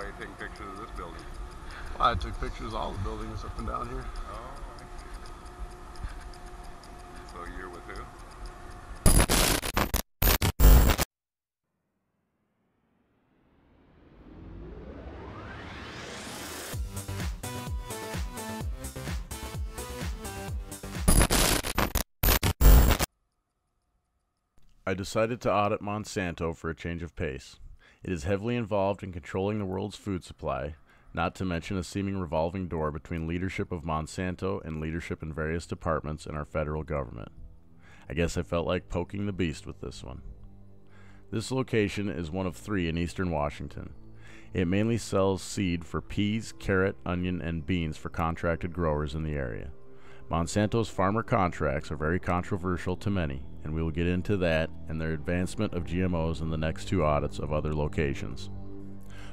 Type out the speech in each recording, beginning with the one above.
Why are you taking pictures of this building? I took pictures of all the buildings up and down here. Oh, so you're with who? I decided to audit Monsanto for a change of pace. It is heavily involved in controlling the world's food supply, not to mention a seeming revolving door between leadership of Monsanto and leadership in various departments in our federal government. I guess I felt like poking the beast with this one. This location is one of 3 in eastern Washington. It mainly sells seed for peas, carrot, onion, and beans for contracted growers in the area. Monsanto's farmer contracts are very controversial to many, and we will get into that and their advancement of GMOs in the next 2 audits of other locations.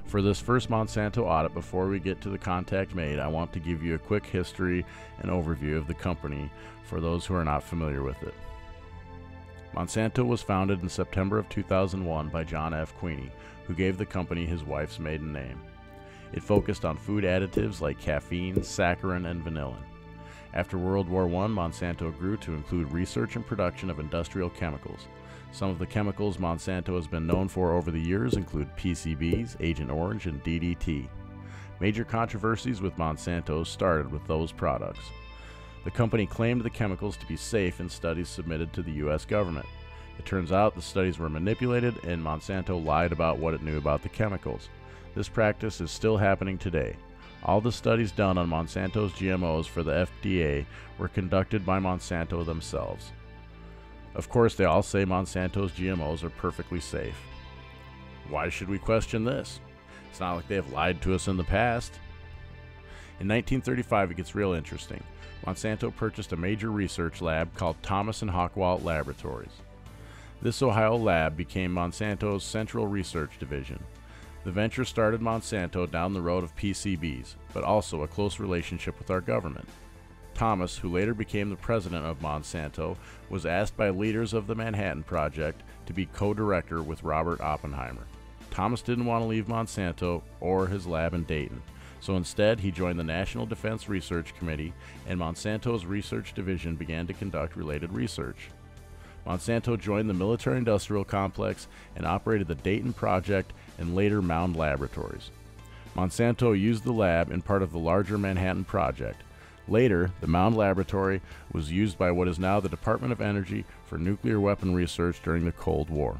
For this first Monsanto audit, before we get to the contact made, I want to give you a quick history and overview of the company for those who are not familiar with it. Monsanto was founded in September of 2001 by John F. Queenie, who gave the company his wife's maiden name. It focused on food additives like caffeine, saccharin, and vanillin. After World War I, Monsanto grew to include research and production of industrial chemicals. Some of the chemicals Monsanto has been known for over the years include PCBs, Agent Orange, and DDT. Major controversies with Monsanto started with those products. The company claimed the chemicals to be safe in studies submitted to the U.S. government. It turns out the studies were manipulated and Monsanto lied about what it knew about the chemicals. This practice is still happening today. All the studies done on Monsanto's GMOs for the FDA were conducted by Monsanto themselves. Of course, they all say Monsanto's GMOs are perfectly safe. Why should we question this? It's not like they have lied to us in the past. In 1935, it gets real interesting. Monsanto purchased a major research lab called Thomas and Hockwalt Laboratories. This Ohio lab became Monsanto's Central Research Division. The venture started Monsanto down the road of PCBs, but also a close relationship with our government. Thomas, who later became the president of Monsanto, was asked by leaders of the Manhattan Project to be co-director with Robert Oppenheimer. Thomas didn't want to leave Monsanto or his lab in Dayton, so instead he joined the National Defense Research Committee, and Monsanto's research division began to conduct related research. Monsanto joined the military-industrial complex and operated the Dayton Project and later Mound Laboratories. Monsanto used the lab in part of the larger Manhattan Project. Later, the Mound Laboratory was used by what is now the Department of Energy for nuclear weapon research during the Cold War.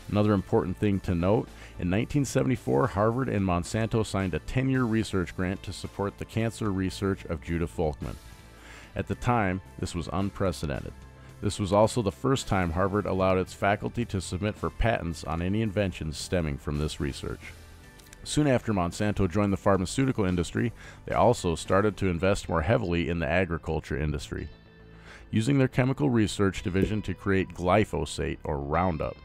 Another important thing to note, in 1974, Harvard and Monsanto signed a 10-year research grant to support the cancer research of Judah Folkman. At the time, this was unprecedented. This was also the first time Harvard allowed its faculty to submit for patents on any inventions stemming from this research. Soon after Monsanto joined the pharmaceutical industry, they also started to invest more heavily in the agriculture industry, using their chemical research division to create glyphosate, or Roundup.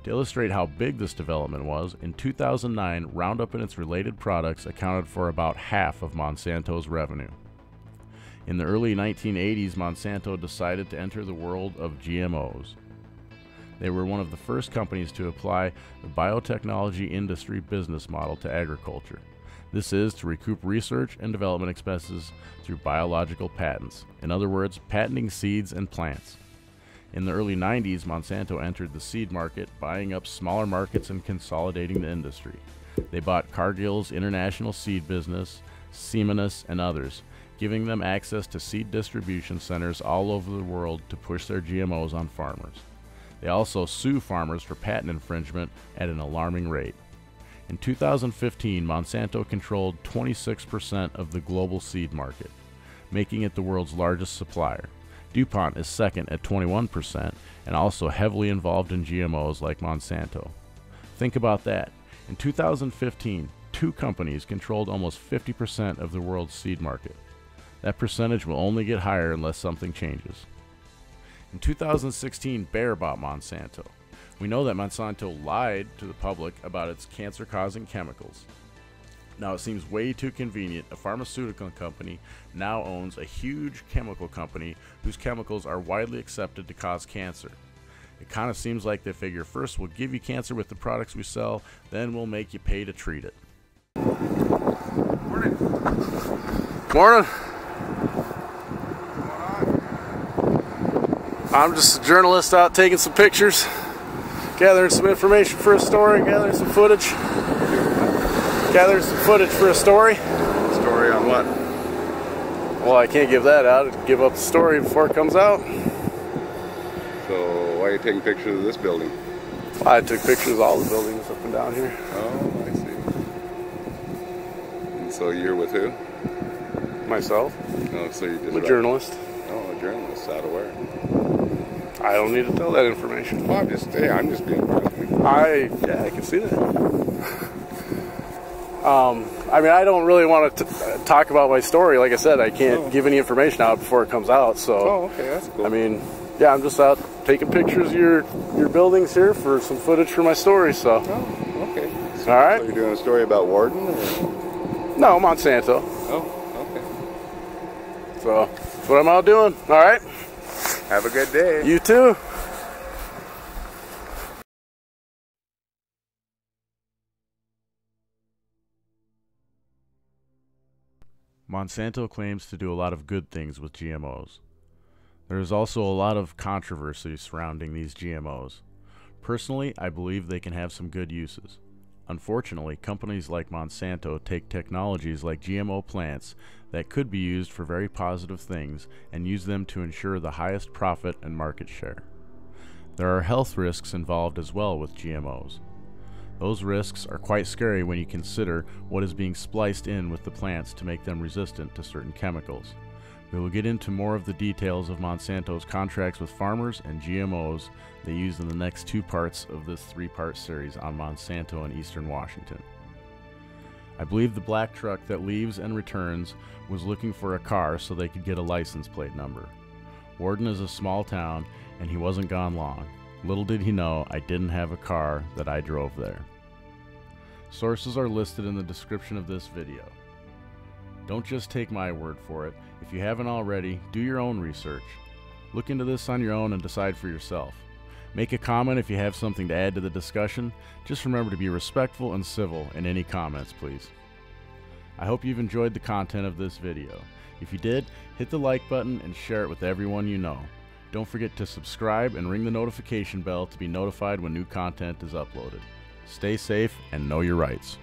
To illustrate how big this development was, in 2009, Roundup and its related products accounted for about half of Monsanto's revenue. In the early 1980s, Monsanto decided to enter the world of GMOs. They were one of the first companies to apply the biotechnology industry business model to agriculture. This is to recoup research and development expenses through biological patents. In other words, patenting seeds and plants. In the early 90s, Monsanto entered the seed market, buying up smaller markets and consolidating the industry. They bought Cargill's international seed business, Seminis, and others, giving them access to seed distribution centers all over the world to push their GMOs on farmers. They also sue farmers for patent infringement at an alarming rate. In 2015, Monsanto controlled 26% of the global seed market, making it the world's largest supplier. DuPont is second at 21% and also heavily involved in GMOs like Monsanto. Think about that. In 2015, 2 companies controlled almost 50% of the world's seed market. That percentage will only get higher unless something changes. In 2016, Bayer bought Monsanto. We know that Monsanto lied to the public about its cancer-causing chemicals. Now it seems way too convenient. A pharmaceutical company now owns a huge chemical company whose chemicals are widely accepted to cause cancer. It kind of seems like they figure first we'll give you cancer with the products we sell, then we'll make you pay to treat it. Morning. Morning. I'm just a journalist out taking some pictures, gathering some information for a story, gathering some footage. Gathering some footage for a story. Story on what? Well, I can't give that out. I'd give up the story before it comes out. So why are you taking pictures of this building? I took pictures of all the buildings up and down here. Oh, I see. And so you're with who? Myself. Oh, so you're just I'm a journalist. Oh, a journalist. Out of where? I don't need to tell that information. Well, I'm just being personal. Yeah, I can see that. I mean, I don't really want to talk about my story. Like I said, I can't give any information out before it comes out. So, oh, okay, that's cool. I mean, yeah, I'm just out taking pictures of your buildings here for some footage for my story. So, oh, okay. So, all right. So you're doing a story about Warden? Or? No, Monsanto. Oh, okay. So that's what I'm out doing. All right. Have a good day. You too. Monsanto claims to do a lot of good things with GMOs. There is also a lot of controversy surrounding these GMOs. Personally, I believe they can have some good uses. Unfortunately, companies like Monsanto take technologies like GMO plants that could be used for very positive things and use them to ensure the highest profit and market share. There are health risks involved as well with GMOs. Those risks are quite scary when you consider what is being spliced in with the plants to make them resistant to certain chemicals. We will get into more of the details of Monsanto's contracts with farmers and GMOs they use in the next 2 parts of this 3-part series on Monsanto in Eastern Washington. I believe the black truck that leaves and returns was looking for a car so they could get a license plate number. Warden is a small town and he wasn't gone long. Little did he know I didn't have a car that I drove there. Sources are listed in the description of this video. Don't just take my word for it. If you haven't already, do your own research. Look into this on your own and decide for yourself. Make a comment if you have something to add to the discussion. Just remember to be respectful and civil in any comments, please. I hope you've enjoyed the content of this video. If you did, hit the like button and share it with everyone you know. Don't forget to subscribe and ring the notification bell to be notified when new content is uploaded. Stay safe and know your rights.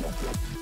Yeah.